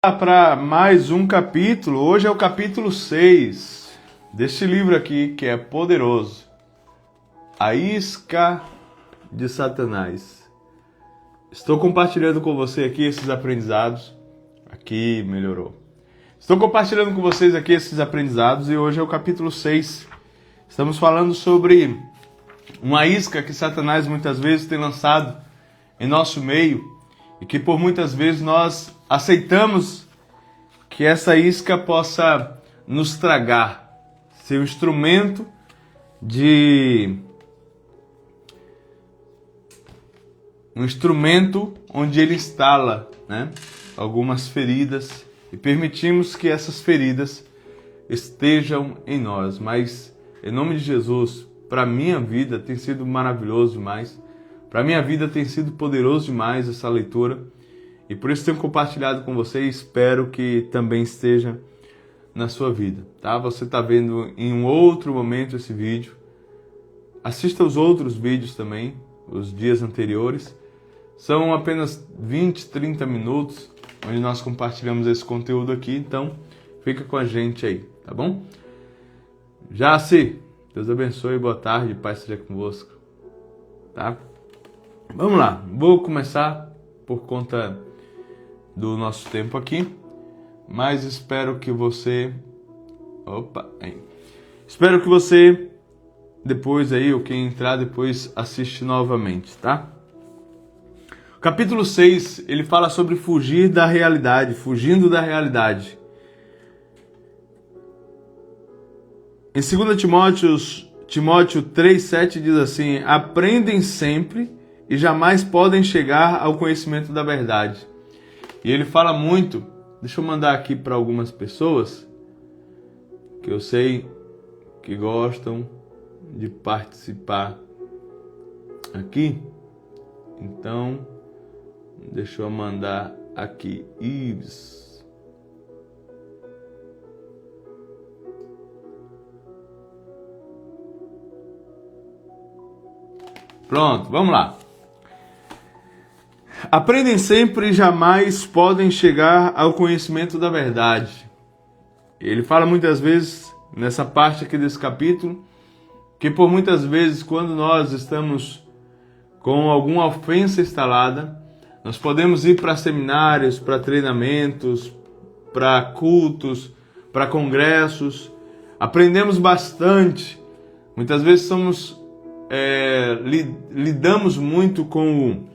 Para mais um capítulo. Hoje é o capítulo 6 deste livro aqui, que é poderoso. A isca de Satanás. Estou compartilhando com você aqui esses aprendizados. Aqui melhorou. Estou compartilhando com vocês aqui esses aprendizados e hoje é o capítulo 6. Estamos falando sobre uma isca que Satanás muitas vezes tem lançado em nosso meio e que por muitas vezes nós aceitamos que essa isca possa nos tragar, ser um instrumento onde ele instala, algumas feridas e permitimos que essas feridas estejam em nós. Mas em nome de Jesus, para minha vida tem sido maravilhoso demais. Para minha vida tem sido poderoso demais essa leitura. E por isso tenho compartilhado com você e espero que também esteja na sua vida. Tá? Você está vendo em um outro momento esse vídeo. Assista os outros vídeos também, os dias anteriores. São apenas 20, 30 minutos onde nós compartilhamos esse conteúdo aqui. Então, fica com a gente aí, tá bom? Jaci, Deus abençoe, boa tarde, paz seja convosco. Tá? Vamos lá, vou começar por conta do nosso tempo aqui, mas espero que você... Espero que você, depois aí, ou quem entrar depois, assiste novamente, tá? O capítulo 6, ele fala sobre fugir da realidade, fugindo da realidade. Em 2 Timóteo 3,7 diz assim: aprendem sempre e jamais podem chegar ao conhecimento da verdade. E ele fala muito, deixa eu mandar aqui para algumas pessoas que eu sei que gostam de participar aqui. Então, deixa eu mandar aqui. Ives. Pronto, vamos lá. Aprendem sempre e jamais podem chegar ao conhecimento da verdade. Ele fala muitas vezes, nessa parte aqui desse capítulo, que por muitas vezes quando nós estamos com alguma ofensa instalada, nós podemos ir para seminários, para treinamentos, para cultos, para congressos, aprendemos bastante. Muitas vezes lidamos muito com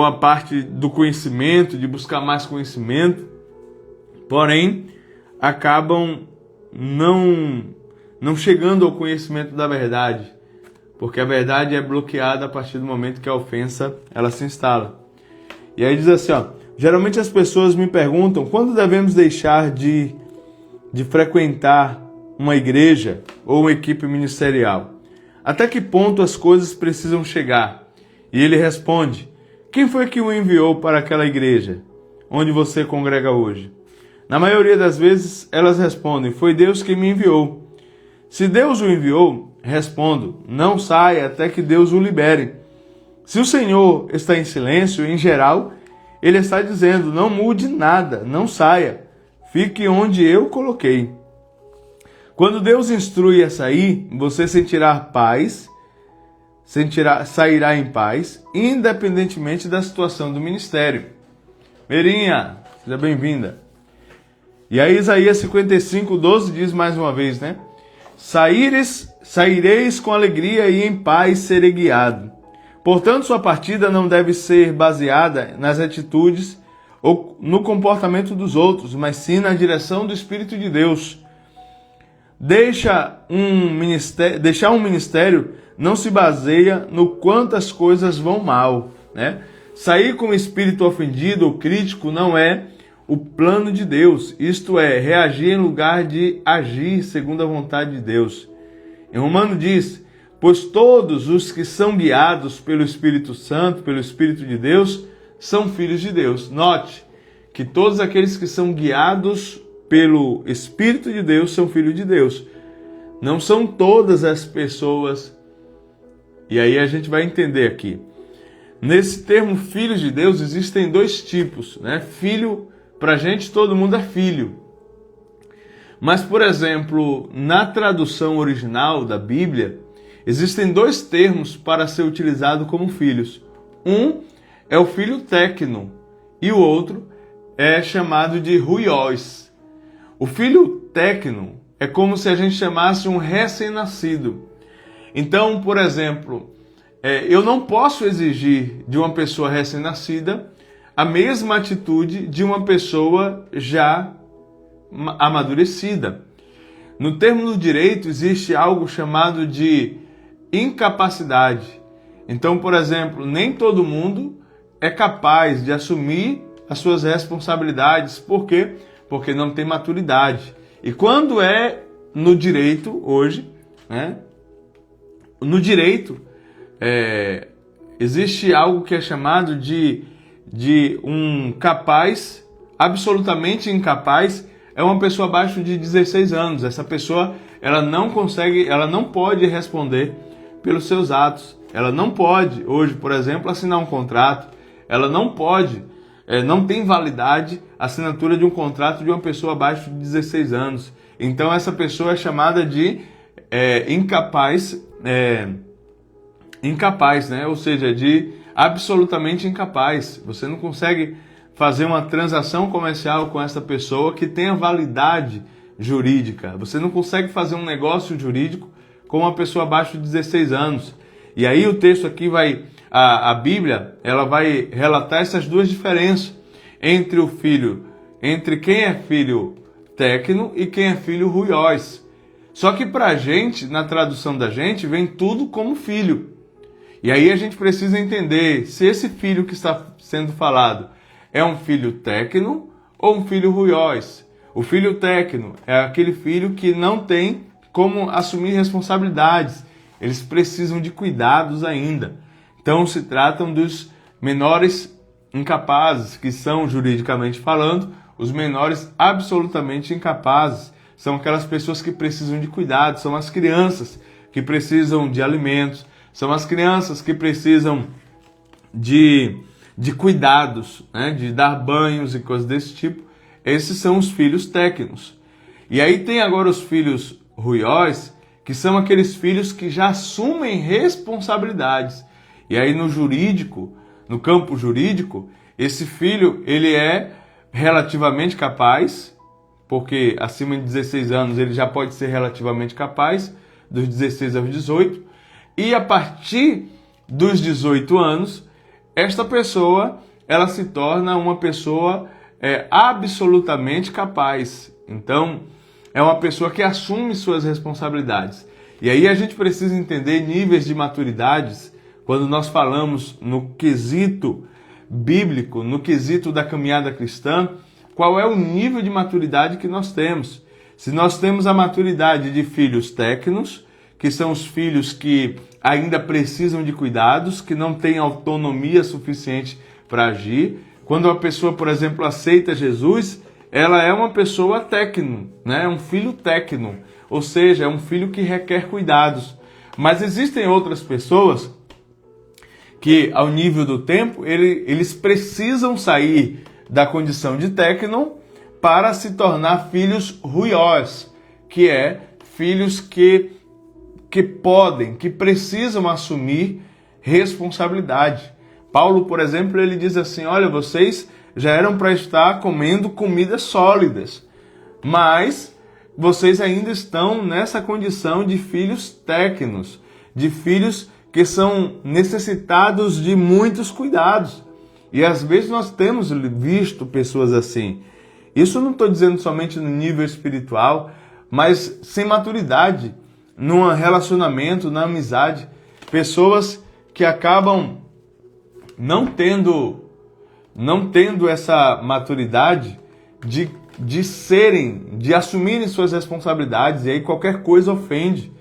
a parte do conhecimento, de buscar mais conhecimento, porém acabam não chegando ao conhecimento da verdade, porque a verdade é bloqueada a partir do momento que a ofensa ela se instala. E aí diz assim, geralmente as pessoas me perguntam quando devemos deixar de frequentar uma igreja ou uma equipe ministerial. Até que ponto as coisas precisam chegar? E ele responde: quem foi que o enviou para aquela igreja onde você congrega hoje? Na maioria das vezes elas respondem: foi Deus que me enviou. Se Deus o enviou, respondo: não saia até que Deus o libere. Se o Senhor está em silêncio, em geral, ele está dizendo: não mude nada, não saia, fique onde eu coloquei. Quando Deus instrui a sair, você sentirá paz, sairá em paz, independentemente da situação do ministério. Merinha, seja bem-vinda. E aí Isaías 55:12 diz mais uma vez, Saireis com alegria e em paz serei guiado. Portanto, sua partida não deve ser baseada nas atitudes ou no comportamento dos outros, mas sim na direção do Espírito de Deus. Deixar um ministério não se baseia no quanto as coisas vão mal, Sair com o espírito ofendido ou crítico não é o plano de Deus, isto é, reagir em lugar de agir segundo a vontade de Deus. Em Romano diz: pois todos os que são guiados pelo Espírito Santo, pelo Espírito de Deus, são filhos de Deus. Note que todos aqueles que são guiados pelo Espírito de Deus são filhos de Deus. Não são todas as pessoas. E aí a gente vai entender aqui. Nesse termo filhos de Deus existem dois tipos, né? Filho, pra gente todo mundo é filho. Mas, por exemplo, na tradução original da Bíblia, existem dois termos para ser utilizado como filhos. Um é o filho tecno e o outro é chamado de huios. O filho tecno é como se a gente chamasse um recém-nascido. Então, por exemplo, eu não posso exigir de uma pessoa recém-nascida a mesma atitude de uma pessoa já amadurecida. No termo do direito existe algo chamado de incapacidade. Então, por exemplo, nem todo mundo é capaz de assumir as suas responsabilidades. Por quê? Porque não tem maturidade. E quando é no direito hoje, né? No direito existe algo que é chamado de um capaz, absolutamente incapaz, é uma pessoa abaixo de 16 anos. Essa pessoa, ela não pode responder pelos seus atos. Ela não pode, hoje, por exemplo, assinar um contrato. Ela não pode, não tem validade a assinatura de um contrato de uma pessoa abaixo de 16 anos. Então, essa pessoa é chamada de incapaz, né? Ou seja, de absolutamente incapaz. Você não consegue fazer uma transação comercial com essa pessoa que tenha validade jurídica. Você não consegue fazer um negócio jurídico com uma pessoa abaixo de 16 anos. E aí o texto aqui a Bíblia, ela vai relatar essas duas diferenças entre quem é filho tecno e quem é filho huios. Só que pra gente, na tradução da gente, vem tudo como filho. E aí a gente precisa entender se esse filho que está sendo falado é um filho tecno ou um filho huios. O filho tecno é aquele filho que não tem como assumir responsabilidades. Eles precisam de cuidados ainda. Então se tratam dos menores incapazes, que são, juridicamente falando, os menores absolutamente incapazes. São aquelas pessoas que precisam de cuidados, são as crianças que precisam de alimentos, são as crianças que precisam de cuidados, né? De dar banhos e coisas desse tipo. Esses são os filhos tecnos. E aí tem agora os filhos huios, que são aqueles filhos que já assumem responsabilidades. E aí no jurídico, no campo jurídico, esse filho ele é relativamente capaz, porque acima de 16 anos ele já pode ser relativamente capaz, dos 16 aos 18, e a partir dos 18 anos, esta pessoa ela se torna uma pessoa absolutamente capaz. Então, é uma pessoa que assume suas responsabilidades. E aí a gente precisa entender níveis de maturidades quando nós falamos no quesito bíblico, no quesito da caminhada cristã, qual é o nível de maturidade que nós temos. Se nós temos a maturidade de filhos tecnos, que são os filhos que ainda precisam de cuidados, que não têm autonomia suficiente para agir. Quando uma pessoa, por exemplo, aceita Jesus, ela é uma pessoa tecno, né? É um filho tecno, ou seja, é um filho que requer cuidados. Mas existem outras pessoas que, ao nível do tempo, eles precisam sair da condição de tecno para se tornar filhos huios, que é filhos que podem, que precisam assumir responsabilidade. Paulo, por exemplo, ele diz assim, olha, vocês já eram para estar comendo comidas sólidas, mas vocês ainda estão nessa condição de filhos tecnos, de filhos que são necessitados de muitos cuidados. E às vezes nós temos visto pessoas assim. Isso não estou dizendo somente no nível espiritual, mas sem maturidade, num relacionamento, na amizade. Pessoas que acabam não tendo essa maturidade de assumirem suas responsabilidades, e aí qualquer coisa ofende,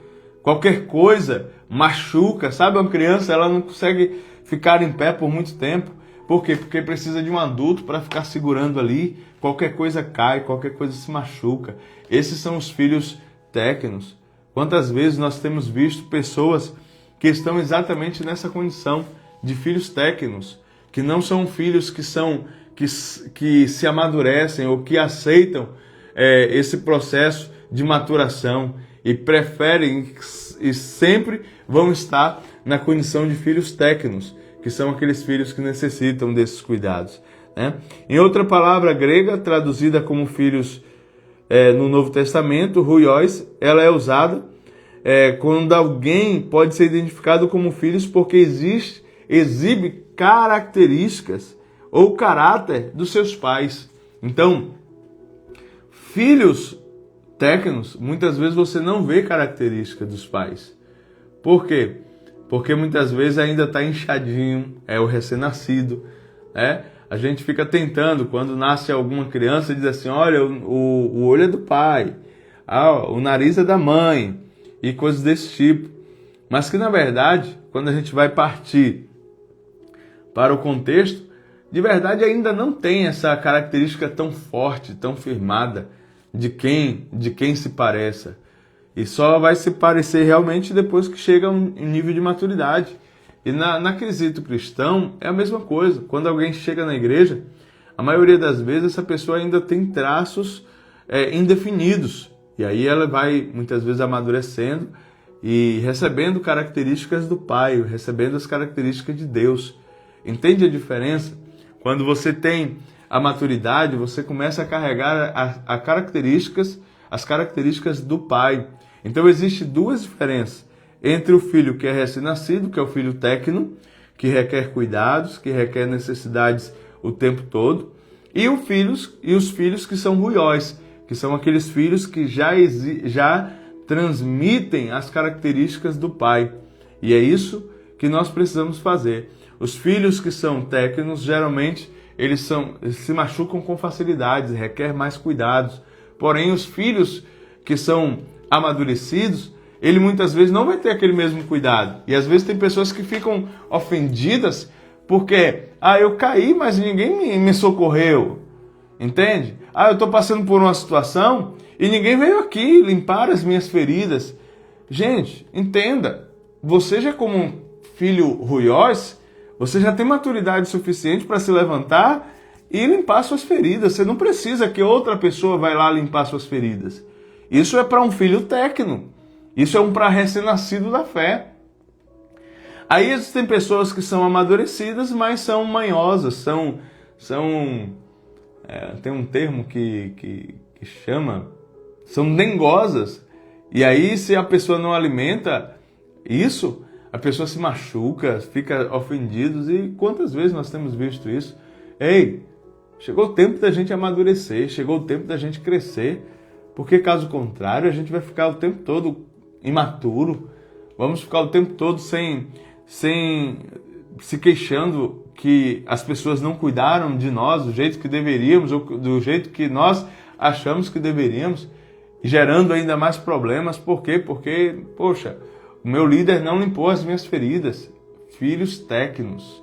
qualquer coisa machuca, sabe? Uma criança, ela não consegue ficar em pé por muito tempo. Por quê? Porque precisa de um adulto para ficar segurando ali, qualquer coisa cai, qualquer coisa se machuca. Esses são os filhos tecnos. Quantas vezes nós temos visto pessoas que estão exatamente nessa condição de filhos técnicos, que não são filhos que se amadurecem ou que aceitam esse processo de maturação e preferem e sempre vão estar na condição de filhos técnicos, que são aqueles filhos que necessitam desses cuidados, né? Em outra palavra grega, traduzida como filhos no Novo Testamento, ruios, ela é usada quando alguém pode ser identificado como filhos porque exibe características ou caráter dos seus pais. Então, filhos técnicos, muitas vezes você não vê características dos pais. Por quê? Porque muitas vezes ainda está inchadinho, é o recém-nascido, né? A gente fica tentando, quando nasce alguma criança, diz assim, olha, o olho é do pai, o nariz é da mãe, e coisas desse tipo. Mas que, na verdade, quando a gente vai partir para o contexto, de verdade ainda não tem essa característica tão forte, tão firmada, de quem se pareça. E só vai se parecer realmente depois que chega a um nível de maturidade. E na quesito cristão é a mesma coisa. Quando alguém chega na igreja, a maioria das vezes essa pessoa ainda tem traços indefinidos. E aí ela vai muitas vezes amadurecendo e recebendo características do Pai, recebendo as características de Deus. Entende a diferença? Quando você tem a maturidade, você começa a carregar as características do Pai. Então existem duas diferenças entre o filho que é recém-nascido, que é o filho técnico, que requer cuidados, que requer necessidades o tempo todo, e os filhos que são ruios, que são aqueles filhos que já transmitem as características do pai. E é isso que nós precisamos fazer. Os filhos que são técnicos, geralmente, eles se machucam com facilidade, requer mais cuidados. Porém, os filhos que são amadurecidos, ele muitas vezes não vai ter aquele mesmo cuidado. E às vezes tem pessoas que ficam ofendidas porque, eu caí, mas ninguém me socorreu. Entende? Eu estou passando por uma situação e ninguém veio aqui limpar as minhas feridas. Gente, entenda, você já como um filho ruios, você já tem maturidade suficiente para se levantar e limpar suas feridas. Você não precisa que outra pessoa vá lá limpar suas feridas. Isso é para um filho técnico. Isso é para recém-nascido da fé. Aí existem pessoas que são amadurecidas, mas são manhosas, tem um termo que chama, são dengosas. E aí, se a pessoa não alimenta isso, a pessoa se machuca, fica ofendida. E quantas vezes nós temos visto isso? Ei, chegou o tempo da gente amadurecer, chegou o tempo da gente crescer, porque caso contrário, a gente vai ficar o tempo todo imaturo, vamos ficar o tempo todo sem se queixando que as pessoas não cuidaram de nós do jeito que deveríamos, ou do jeito que nós achamos que deveríamos, gerando ainda mais problemas. Por quê? Porque, poxa, o meu líder não limpou as minhas feridas. Filhos técnicos.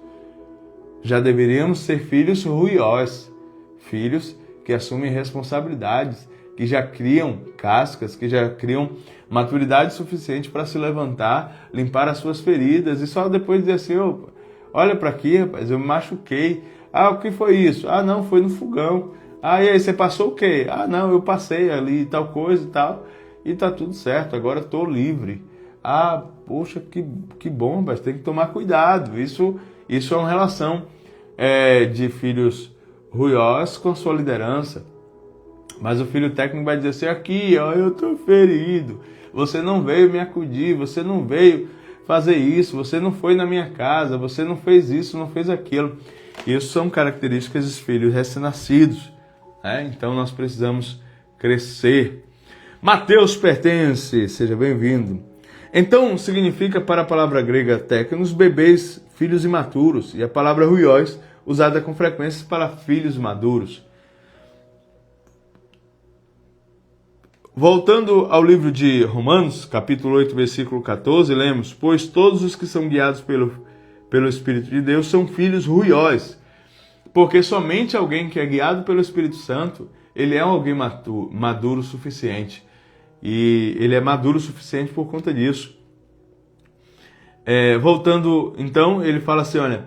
Já deveríamos ser filhos ruios, filhos que assumem responsabilidades, que já criam cascas, que já criam maturidade suficiente para se levantar, limpar as suas feridas e só depois dizer assim, olha para aqui, rapaz, eu me machuquei. O que foi isso? Não, foi no fogão. E aí, você passou o quê? Não, eu passei ali tal coisa e tal, e tá tudo certo, agora estou livre. Poxa, que bom, mas tem que tomar cuidado. Isso é uma relação de filhos ruios com sua liderança. Mas o filho técnico vai dizer assim, aqui, eu estou ferido, você não veio me acudir, você não veio fazer isso, você não foi na minha casa, você não fez isso, não fez aquilo. Isso são características dos filhos recém-nascidos, né? Então nós precisamos crescer. Mateus pertence, seja bem-vindo. Então significa, para a palavra grega técnicos, bebês, filhos imaturos, e a palavra ruios, usada com frequência para filhos maduros. Voltando ao livro de Romanos, capítulo 8, versículo 14, lemos, pois todos os que são guiados pelo Espírito de Deus são filhos ruios, porque somente alguém que é guiado pelo Espírito Santo, ele é alguém maduro o suficiente, e ele é maduro o suficiente por conta disso. Voltando, então, ele fala assim, olha,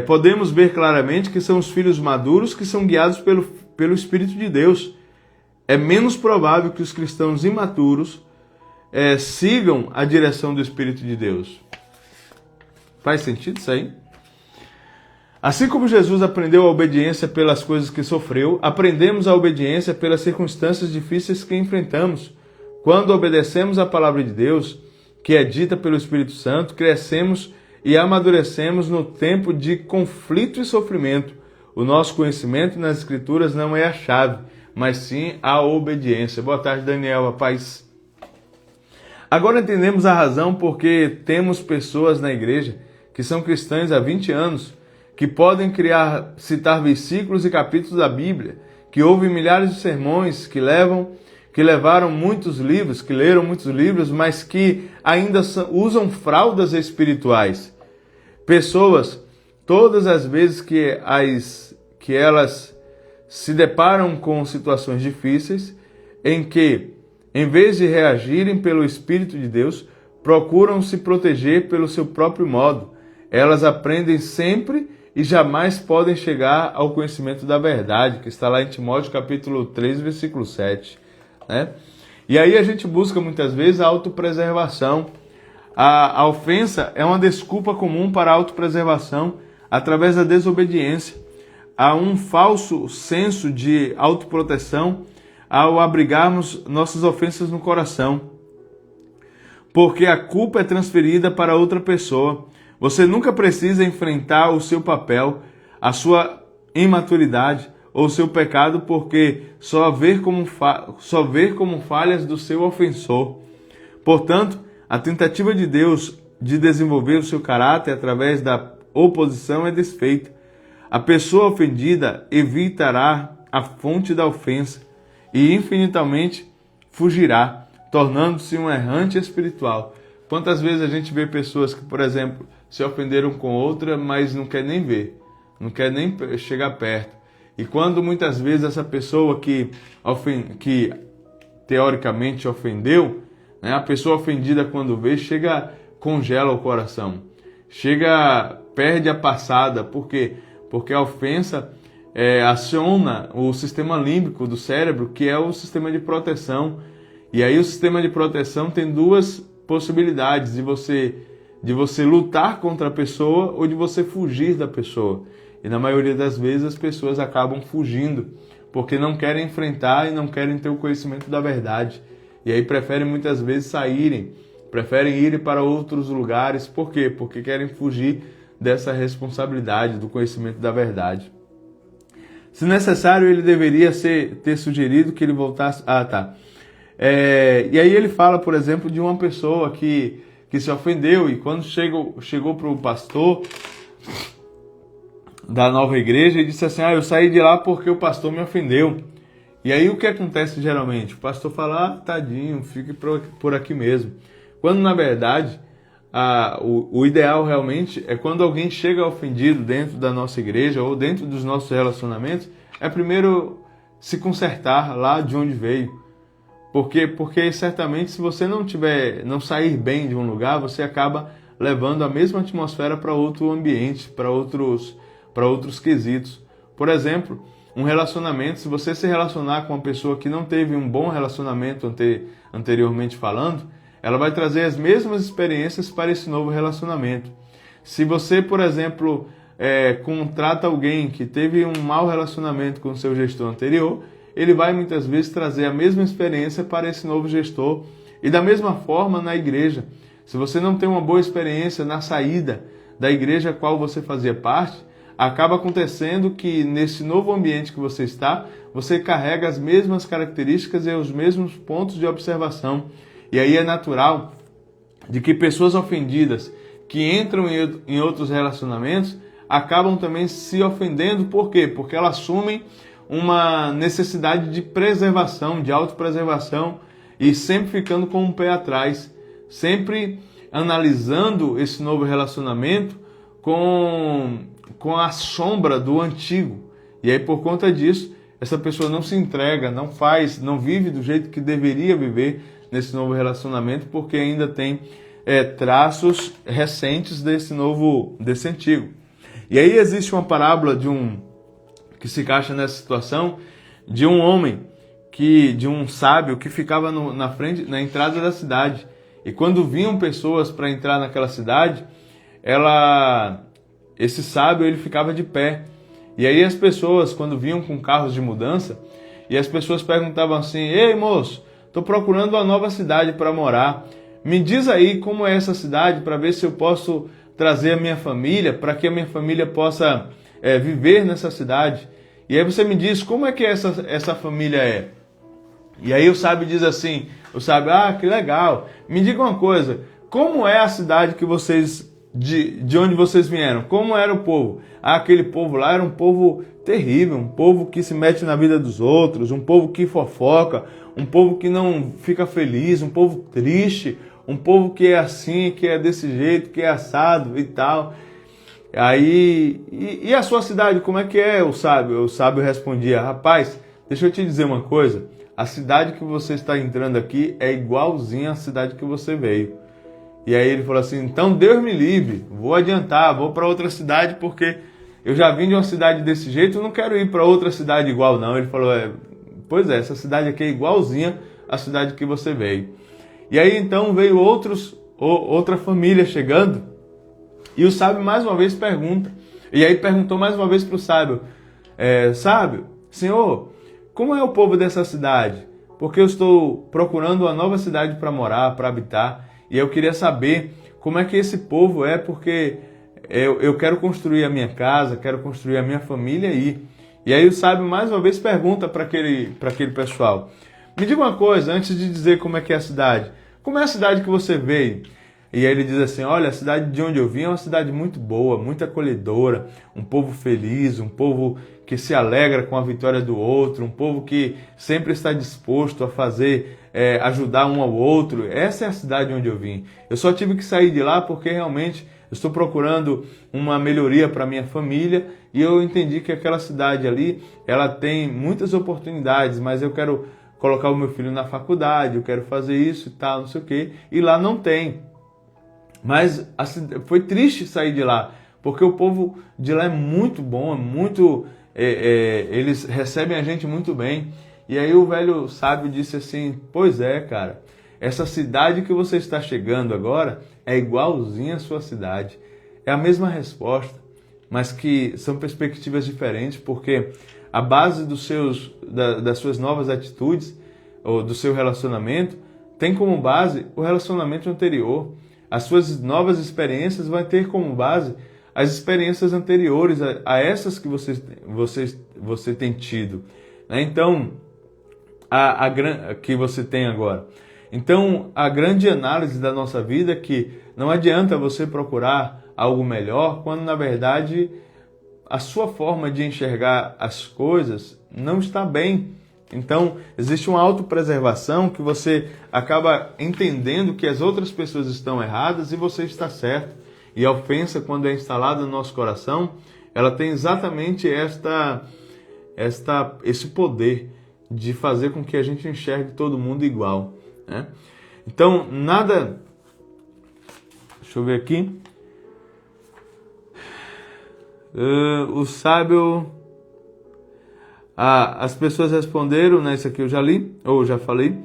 podemos ver claramente que são os filhos maduros que são guiados pelo Espírito de Deus. É menos provável que os cristãos imaturos sigam a direção do Espírito de Deus. Faz sentido isso aí? Assim como Jesus aprendeu a obediência pelas coisas que sofreu, aprendemos a obediência pelas circunstâncias difíceis que enfrentamos. Quando obedecemos a palavra de Deus, que é dita pelo Espírito Santo, crescemos e amadurecemos no tempo de conflito e sofrimento. O nosso conhecimento nas Escrituras não é a chave, mas sim a obediência. Boa tarde, Daniel, a paz. Agora entendemos a razão porque temos pessoas na igreja que são cristãs há 20 anos, que podem citar versículos e capítulos da Bíblia, que ouvem milhares de sermões, que leram muitos livros, mas que ainda usam fraldas espirituais. Pessoas, todas as vezes que elas se deparam com situações difíceis, em que, em vez de reagirem pelo Espírito de Deus, procuram se proteger pelo seu próprio modo. Elas aprendem sempre e jamais podem chegar ao conhecimento da verdade, que está lá em Timóteo capítulo 3, versículo 7. Né? E aí a gente busca muitas vezes a autopreservação. A ofensa é uma desculpa comum para a autopreservação através da desobediência. Há um falso senso de autoproteção ao abrigarmos nossas ofensas no coração, porque a culpa é transferida para outra pessoa. Você nunca precisa enfrentar o seu papel, a sua imaturidade ou o seu pecado, porque só ver como falhas do seu ofensor. Portanto, a tentativa de Deus de desenvolver o seu caráter através da oposição é desfeita. A pessoa ofendida evitará a fonte da ofensa e infinitamente fugirá, tornando-se um errante espiritual. Quantas vezes a gente vê pessoas que, por exemplo, se ofenderam com outra, mas não quer nem ver, não quer nem chegar perto. E quando muitas vezes essa pessoa que teoricamente ofendeu, né, a pessoa ofendida quando vê, congela o coração, perde a passada. Por quê? Porque a ofensa aciona o sistema límbico do cérebro, que é o sistema de proteção. E aí o sistema de proteção tem duas possibilidades, de você lutar contra a pessoa ou de você fugir da pessoa. E na maioria das vezes as pessoas acabam fugindo, porque não querem enfrentar e não querem ter o conhecimento da verdade. E aí preferem muitas vezes preferem ir para outros lugares. Por quê? Porque querem fugir dessa responsabilidade, do conhecimento da verdade. Se necessário, ele deveria ter sugerido que ele voltasse... E aí ele fala, por exemplo, de uma pessoa que se ofendeu e quando chegou para o pastor da nova igreja e disse assim, eu saí de lá porque o pastor me ofendeu. E aí o que acontece geralmente? O pastor fala, tadinho, fique por aqui mesmo. Quando na verdade o ideal realmente é quando alguém chega ofendido dentro da nossa igreja ou dentro dos nossos relacionamentos, é primeiro se consertar lá de onde veio. Porque certamente se você não sair bem de um lugar, você acaba levando a mesma atmosfera para outro ambiente, para outros quesitos. Por exemplo, um relacionamento, se você se relacionar com uma pessoa que não teve um bom relacionamento anteriormente falando, ela vai trazer as mesmas experiências para esse novo relacionamento. Se você, por exemplo, contrata alguém que teve um mau relacionamento com o seu gestor anterior, ele vai muitas vezes trazer a mesma experiência para esse novo gestor. E da mesma forma na igreja. Se você não tem uma boa experiência na saída da igreja a qual você fazia parte, acaba acontecendo que nesse novo ambiente que você está, você carrega as mesmas características e os mesmos pontos de observação. E aí é natural de que pessoas ofendidas que entram em outros relacionamentos acabam também se ofendendo. Por quê? Porque elas assumem uma necessidade de preservação, de autopreservação e sempre ficando com um pé atrás, sempre analisando esse novo relacionamento com a sombra do antigo. E aí por conta disso, essa pessoa não se entrega, não vive do jeito que deveria viver nesse novo relacionamento, porque ainda tem traços recentes desse antigo. E aí existe uma parábola que se encaixa nessa situação, de um homem, de um sábio que ficava na frente, na entrada da cidade. E quando vinham pessoas para entrar naquela cidade, esse sábio ele ficava de pé. E aí as pessoas, quando vinham com carros de mudança, e as pessoas perguntavam assim: ei moço, estou procurando uma nova cidade para morar. Me diz aí como é essa cidade para ver se eu posso trazer a minha família, para que a minha família possa viver nessa cidade. E aí você me diz como é que essa família é. E aí o sábio diz assim, que legal, me diga uma coisa, como é a cidade que vocês, de onde vocês vieram, como era o povo? Aquele povo lá era um povo terrível, um povo que se mete na vida dos outros, um povo que fofoca, um povo que não fica feliz, um povo triste, um povo que é assim, que é desse jeito, que é assado e tal. Aí, e a sua cidade, como é que é? O sábio respondia: rapaz, deixa eu te dizer uma coisa, a cidade que você está entrando aqui é igualzinha à cidade que você veio. E aí ele falou assim: então Deus me livre, vou adiantar, vou para outra cidade porque eu já vim de uma cidade desse jeito, eu não quero ir para outra cidade igual não. Ele falou: pois é, essa cidade aqui é igualzinha à cidade que você veio. E aí então veio outra família chegando, e o sábio mais uma vez pergunta, e aí perguntou mais uma vez para o sábio: sábio, senhor, como é o povo dessa cidade? Porque eu estou procurando uma nova cidade para morar, para habitar, e eu queria saber como é que esse povo é, porque eu quero construir a minha casa, quero construir a minha família aí. E aí o sábio mais uma vez pergunta para aquele pessoal: me diga uma coisa, antes de dizer como é que é a cidade, como é a cidade que você veio? E aí ele diz assim: olha, a cidade de onde eu vim é uma cidade muito boa, muito acolhedora, um povo feliz, um povo que se alegra com a vitória do outro, um povo que sempre está disposto a ajudar um ao outro. Essa é a cidade onde eu vim. Eu só tive que sair de lá porque realmente eu estou procurando uma melhoria para minha família, e eu entendi que aquela cidade ali, ela tem muitas oportunidades, mas eu quero colocar o meu filho na faculdade, eu quero fazer isso e tal, não sei o quê, e lá não tem. Mas foi triste sair de lá, porque o povo de lá é muito bom, eles recebem a gente muito bem. E aí o velho sábio disse assim: pois é, cara, essa cidade que você está chegando agora é igualzinha à sua cidade. É a mesma resposta, mas que são perspectivas diferentes, porque a base das suas novas atitudes, ou do seu relacionamento, tem como base o relacionamento anterior. As suas novas experiências vão ter como base as experiências anteriores a essas que você tem tido, né? Então, que você tem agora. Então, a grande análise da nossa vida é que não adianta você procurar algo melhor quando, na verdade, a sua forma de enxergar as coisas não está bem. Então, existe uma autopreservação que você acaba entendendo que as outras pessoas estão erradas e você está certo. E a ofensa, quando é instalada no nosso coração, ela tem exatamente esse poder de fazer com que a gente enxergue todo mundo igual, né? Então, nada... Deixa eu ver aqui. O sábio... as pessoas responderam, né? Isso aqui eu já li, ou já falei.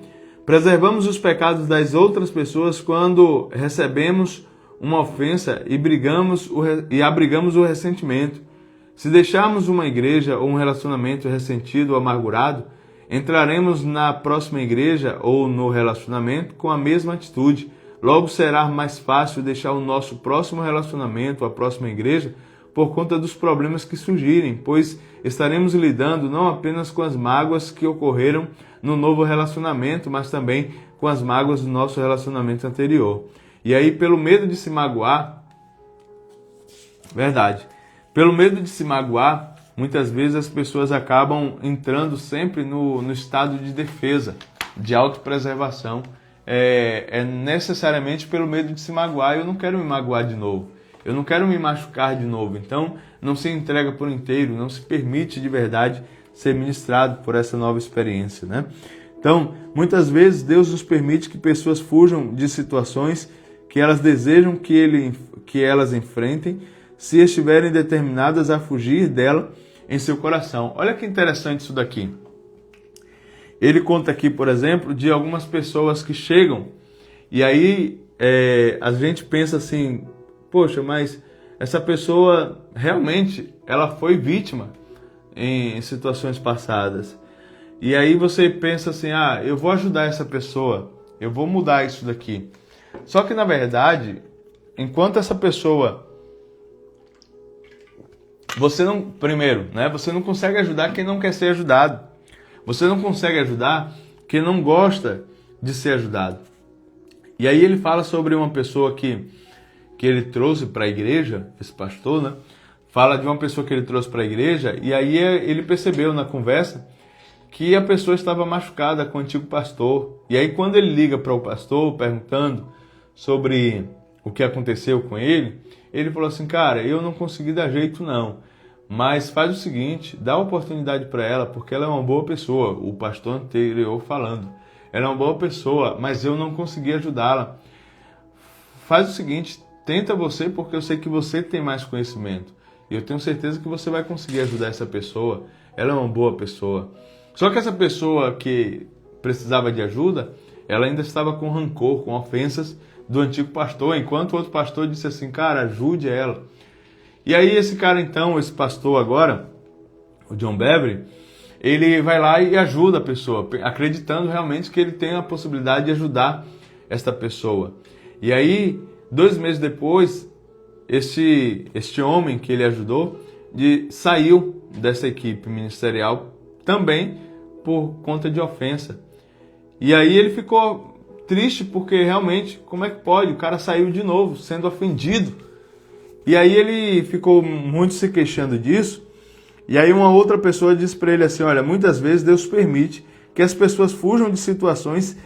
Preservamos os pecados das outras pessoas quando recebemos uma ofensa e abrigamos o ressentimento. Se deixarmos uma igreja ou um relacionamento ressentido ou amargurado, entraremos na próxima igreja ou no relacionamento com a mesma atitude. Logo será mais fácil deixar o nosso próximo relacionamento, a próxima igreja, por conta dos problemas que surgirem, pois estaremos lidando não apenas com as mágoas que ocorreram no novo relacionamento, mas também com as mágoas do nosso relacionamento anterior. E aí, pelo medo de se magoar, pelo medo de se magoar, muitas vezes as pessoas acabam entrando sempre no estado de defesa, de autopreservação. É necessariamente pelo medo de se magoar. Eu não quero me magoar de novo. Eu não quero me machucar de novo. Então, não se entrega por inteiro, não se permite de verdade ser ministrado por essa nova experiência, né? Então, muitas vezes Deus nos permite que pessoas fujam de situações que elas desejam que elas enfrentem, se estiverem determinadas a fugir dela em seu coração. Olha que interessante isso daqui. Ele conta aqui, por exemplo, de algumas pessoas que chegam e aí a gente pensa assim, poxa, mas essa pessoa realmente ela foi vítima em situações passadas. E aí você pensa assim, eu vou ajudar essa pessoa, eu vou mudar isso daqui. Só que na verdade, enquanto essa pessoa... Você não consegue ajudar quem não quer ser ajudado. Você não consegue ajudar quem não gosta de ser ajudado. E aí ele fala sobre uma pessoa que ele trouxe para a igreja, esse pastor, né? Fala de uma pessoa que ele trouxe para a igreja, e aí ele percebeu na conversa que a pessoa estava machucada com o antigo pastor. E aí quando ele liga para o pastor perguntando sobre o que aconteceu com ele, ele falou assim, cara, eu não consegui dar jeito não, mas faz o seguinte, dá oportunidade para ela, porque ela é uma boa pessoa, o pastor anterior falando, ela é uma boa pessoa, mas eu não consegui ajudá-la. Faz o seguinte, tenta você, porque eu sei que você tem mais conhecimento, e eu tenho certeza que você vai conseguir ajudar essa pessoa, ela é uma boa pessoa. Só que essa pessoa que precisava de ajuda, ela ainda estava com rancor, com ofensas do antigo pastor, enquanto o outro pastor disse assim, cara, ajude ela. E aí esse cara então, esse pastor agora, o John Bevere, ele vai lá e ajuda a pessoa, acreditando realmente que ele tem a possibilidade de ajudar esta pessoa. E aí, 2 meses depois, este homem que ele ajudou, saiu dessa equipe ministerial também por conta de ofensa. E aí ele ficou triste porque realmente, como é que pode? O cara saiu de novo, sendo ofendido. E aí ele ficou muito se queixando disso. E aí uma outra pessoa disse para ele assim, olha, muitas vezes Deus permite que as pessoas fujam de situações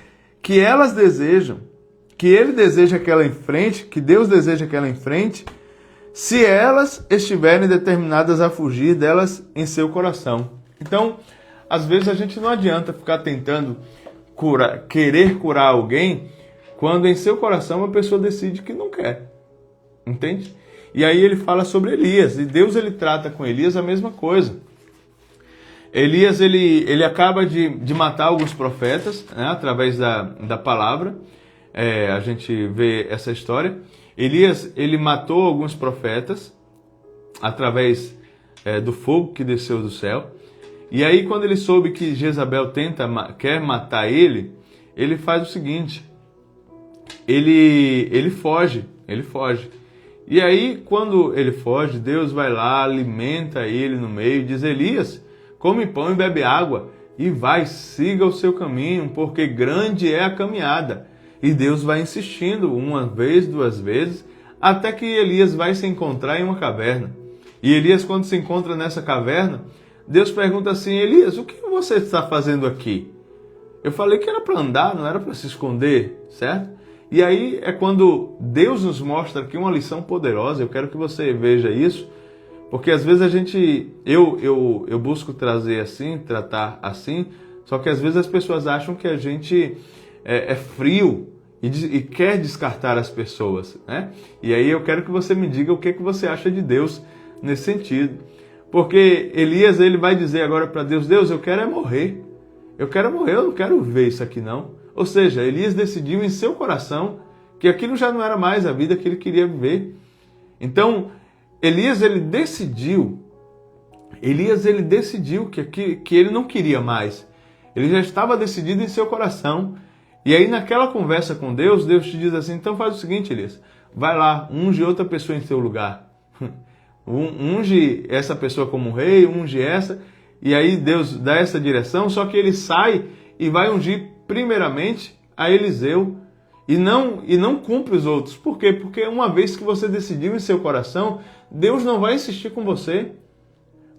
que elas desejam, que Ele deseja que ela enfrente, que Deus deseja que ela enfrente, se elas estiverem determinadas a fugir delas em seu coração. Então, às vezes a gente não adianta ficar tentando querer curar alguém, quando em seu coração a pessoa decide que não quer. Entende? E aí ele fala sobre Elias, e Deus ele trata com Elias a mesma coisa. Elias ele acaba de matar alguns profetas, né, através da palavra. A gente vê essa história. Elias ele matou alguns profetas através do fogo que desceu do céu. E aí quando ele soube que Jezabel quer matar ele faz o seguinte, ele foge. E aí quando ele foge, Deus vai lá, alimenta ele no meio e diz, Elias, come pão e bebe água e vai, siga o seu caminho, porque grande é a caminhada. E Deus vai insistindo 1 vez, 2 vezes, até que Elias vai se encontrar em uma caverna. E Elias, quando se encontra nessa caverna, Deus pergunta assim, Elias, o que você está fazendo aqui? Eu falei que era para andar, não era para se esconder, certo? E aí é quando Deus nos mostra aqui uma lição poderosa, eu quero que você veja isso, porque às vezes eu busco trazer assim, tratar assim, só que às vezes as pessoas acham que a gente é frio e quer descartar as pessoas, né? E aí eu quero que você me diga o que você acha de Deus nesse sentido. Porque Elias ele vai dizer agora para Deus, Deus, eu quero morrer. Eu não quero ver isso aqui não. Ou seja, Elias decidiu em seu coração que aquilo já não era mais a vida que ele queria viver. Então, Elias ele decidiu que ele não queria mais. Ele já estava decidido em seu coração. E aí naquela conversa com Deus, Deus te diz assim, então faz o seguinte, Elias, vai lá, unge outra pessoa em seu lugar. Unge essa pessoa como rei, unge essa, e aí Deus dá essa direção, só que ele sai e vai ungir primeiramente a Eliseu e não cumpre os outros. Por quê? Porque uma vez que você decidiu em seu coração, Deus não vai insistir com você.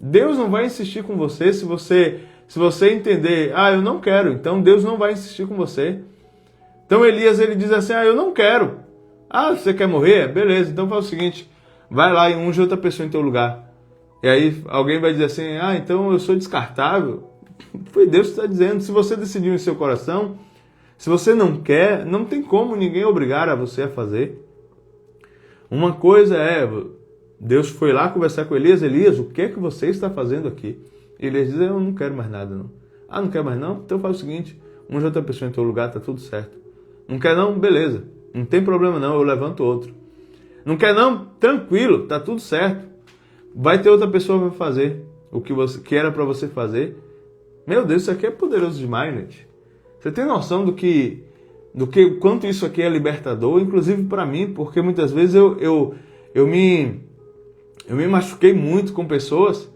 Deus não vai insistir com você se você entender, eu não quero, então Deus não vai insistir com você. Então Elias ele diz assim, eu não quero. Você quer morrer? Beleza, então faz o seguinte, vai lá e unge outra pessoa em teu lugar. E aí alguém vai dizer assim, então eu sou descartável. Foi Deus que está dizendo, se você decidiu em seu coração, Se você não quer, não tem como ninguém obrigar a você a fazer. Uma coisa é, Deus foi lá conversar com Elias, Elias, o que é que você está fazendo aqui? Elias diz, eu não quero mais nada não. Ah, não quer mais não? Então faz o seguinte, unge outra pessoa em teu lugar, tá tudo certo. Não quer não? Beleza, não tem problema não, eu levanto outro. Não quer não? Tranquilo, tá tudo certo. Vai ter outra pessoa que vai fazer o que era para você fazer. Meu Deus, isso aqui é poderoso demais, gente. Você tem noção quanto isso aqui é libertador, inclusive para mim, porque muitas vezes eu me machuquei muito com pessoas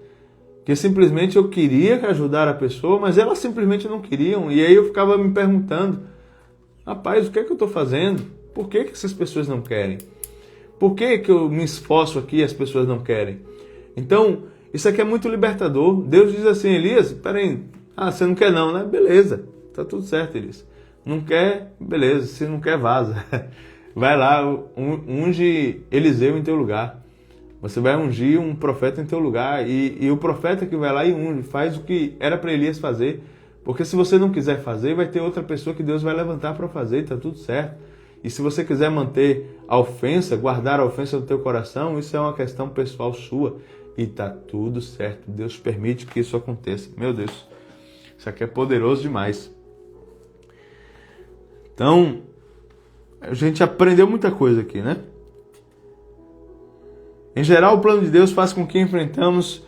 que simplesmente eu queria ajudar a pessoa, mas elas simplesmente não queriam. E aí eu ficava me perguntando, rapaz, o que é que eu estou fazendo? Por que essas pessoas não querem? Por que eu me esforço aqui e as pessoas não querem? Então, isso aqui é muito libertador. Deus diz assim, Elias, peraí, você não quer não, né? Beleza, tá tudo certo, Elias. Não quer, beleza, se não quer, vaza. Vai lá, unge Eliseu em teu lugar. Você vai ungir um profeta em teu lugar. E o profeta que vai lá e unge, faz o que era para Elias fazer. Porque se você não quiser fazer, vai ter outra pessoa que Deus vai levantar para fazer, tá tudo certo. E se você quiser manter a ofensa, guardar a ofensa no teu coração, isso é uma questão pessoal sua. E tá tudo certo. Deus permite que isso aconteça. Meu Deus, isso aqui é poderoso demais. Então, a gente aprendeu muita coisa aqui, né? Em geral, o plano de Deus faz com que enfrentemos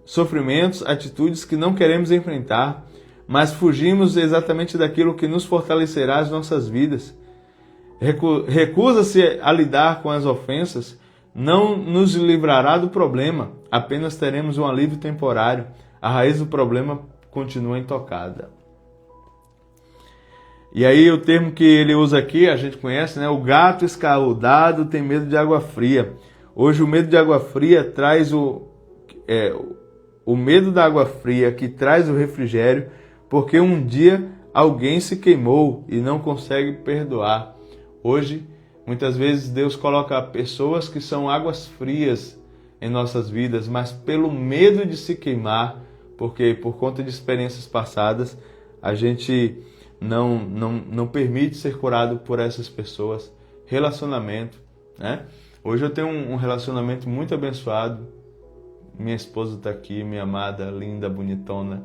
sofrimentos, atitudes que não queremos enfrentar, mas fugimos exatamente daquilo que nos fortalecerá as nossas vidas. Recusa-se a lidar com as ofensas, não nos livrará do problema, apenas teremos um alívio temporário. A raiz do problema continua intocada. E aí o termo que ele usa aqui, a gente conhece, né? O gato escaldado tem medo de água fria. Hoje o medo de água fria traz o medo da água fria que traz o refrigério, porque um dia alguém se queimou e não consegue perdoar. Hoje, muitas vezes Deus coloca pessoas que são águas frias em nossas vidas, mas pelo medo de se queimar, porque por conta de experiências passadas, a gente não permite ser curado por essas pessoas. Relacionamento, né? Hoje eu tenho um relacionamento muito abençoado. Minha esposa está aqui, minha amada, linda, bonitona.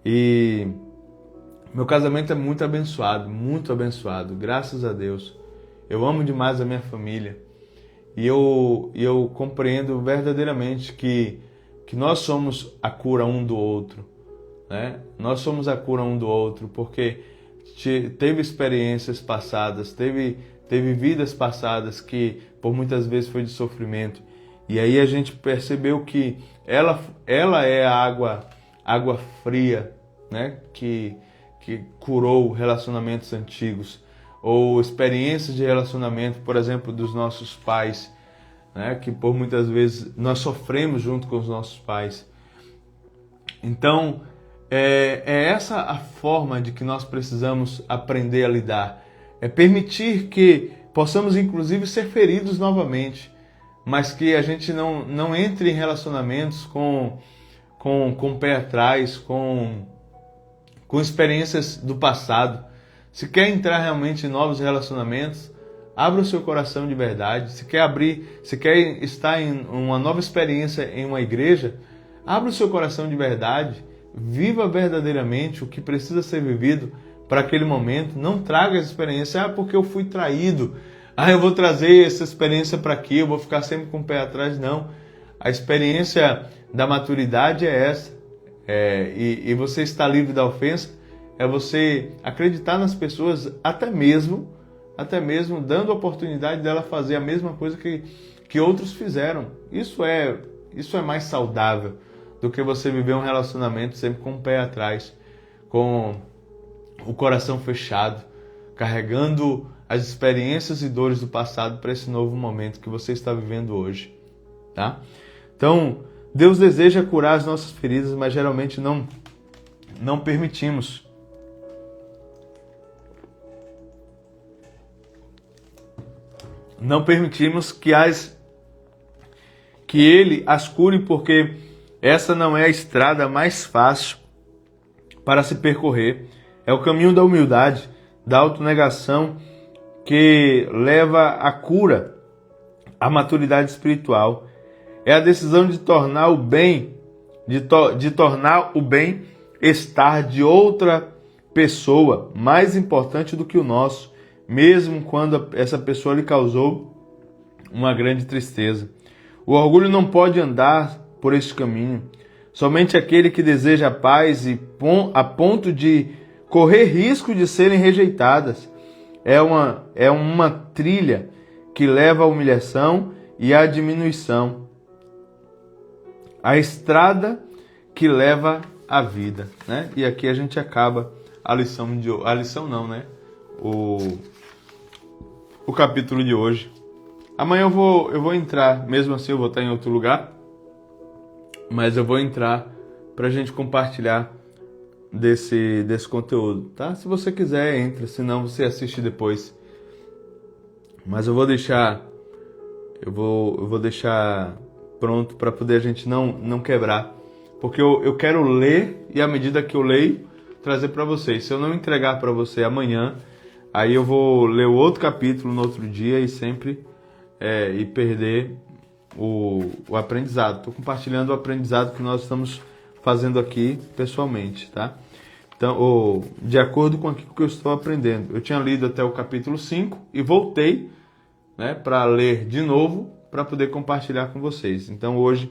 E meu casamento é muito abençoado, graças a Deus. Eu amo demais a minha família. E eu compreendo verdadeiramente que nós somos a cura um do outro. Né? Nós somos a cura um do outro, porque teve experiências passadas, teve vidas passadas que por muitas vezes foi de sofrimento. E aí a gente percebeu que ela é a água fria, né? que curou relacionamentos antigos, ou experiências de relacionamento, por exemplo, dos nossos pais, né? Que por muitas vezes nós sofremos junto com os nossos pais. Então, é essa a forma de que nós precisamos aprender a lidar. É permitir que possamos, inclusive, ser feridos novamente, mas que a gente não entre em relacionamentos com o pé atrás, com experiências do passado. Se quer entrar realmente em novos relacionamentos, abra o seu coração de verdade. Se quer estar em uma nova experiência em uma igreja, abra o seu coração de verdade. Viva verdadeiramente o que precisa ser vivido para aquele momento. Não traga essa experiência, porque eu fui traído. Eu vou trazer essa experiência para aqui, eu vou ficar sempre com o pé atrás. Não. A experiência da maturidade é essa. E você estar livre da ofensa é você acreditar nas pessoas, até mesmo dando a oportunidade dela fazer a mesma coisa que outros fizeram. Isso é mais saudável do que você viver um relacionamento sempre com o pé atrás, com o coração fechado, carregando as experiências e dores do passado para esse novo momento que você está vivendo hoje, tá? Então, Deus deseja curar as nossas feridas, mas geralmente não permitimos. Não permitimos que Ele as cure, porque essa não é a estrada mais fácil para se percorrer. É o caminho da humildade, da autonegação, que leva à cura, à maturidade espiritual. É a decisão de tornar o bem, de tornar o bem-estar de outra pessoa mais importante do que o nosso, mesmo quando essa pessoa lhe causou uma grande tristeza. O orgulho não pode andar por este caminho. Somente aquele que deseja a paz e a ponto de correr risco de serem rejeitadas é uma trilha que leva à humilhação e à diminuição. A estrada que leva à vida, né? E aqui a gente acaba a lição de hoje. A lição não, né? O capítulo de hoje. Amanhã eu vou entrar, mesmo assim eu vou estar em outro lugar, mas eu vou entrar para a gente compartilhar desse conteúdo, tá? Se você quiser, entra, senão você assiste depois. Mas eu vou deixar pronto para poder a gente não quebrar, porque eu quero ler e à medida que eu leio, trazer para vocês. Se eu não entregar para você amanhã, aí eu vou ler o outro capítulo no outro dia e sempre e perder o aprendizado. Estou compartilhando o aprendizado que nós estamos fazendo aqui pessoalmente, tá? Então, de acordo com aquilo que eu estou aprendendo. Eu tinha lido até o capítulo 5 e voltei, né, para ler de novo, para poder compartilhar com vocês. Então hoje,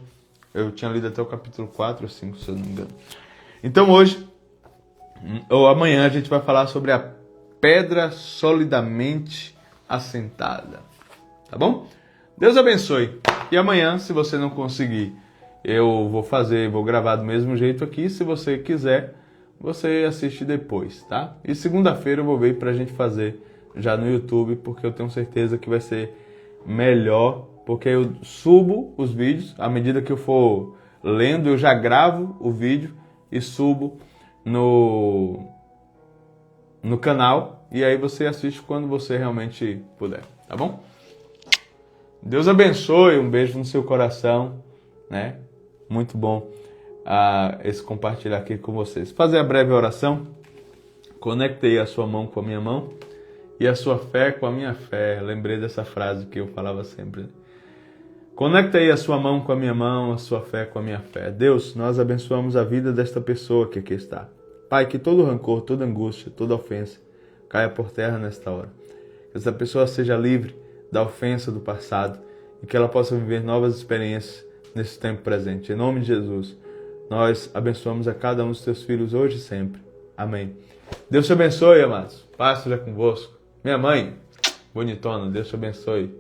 eu tinha lido até o capítulo 4 ou 5, se eu não me engano. Então hoje, ou amanhã, a gente vai falar sobre a pedra solidamente assentada. Tá bom? Deus abençoe. E amanhã, se você não conseguir, eu vou gravar do mesmo jeito aqui. Se você quiser, você assiste depois, tá? E segunda-feira eu vou ver pra gente fazer já no YouTube, porque eu tenho certeza que vai ser melhor, porque eu subo os vídeos, à medida que eu for lendo, eu já gravo o vídeo e subo no canal, e aí você assiste quando você realmente puder, tá bom? Deus abençoe, um beijo no seu coração, né? Muito bom esse compartilhar aqui com vocês. Fazer a breve oração. Conectei a sua mão com a minha mão e a sua fé com a minha fé. Lembrei dessa frase que eu falava sempre. Conectei a sua mão com a minha mão, a sua fé com a minha fé. Deus, nós abençoamos a vida desta pessoa que aqui está. Pai, que todo rancor, toda angústia, toda ofensa caia por terra nesta hora. Que essa pessoa seja livre da ofensa do passado e que ela possa viver novas experiências nesse tempo presente. Em nome de Jesus, nós abençoamos a cada um dos teus filhos hoje e sempre. Amém. Deus te abençoe, amados. Paz seja convosco. Minha mãe, bonitona, Deus te abençoe.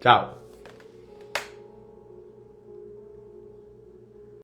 Tchau.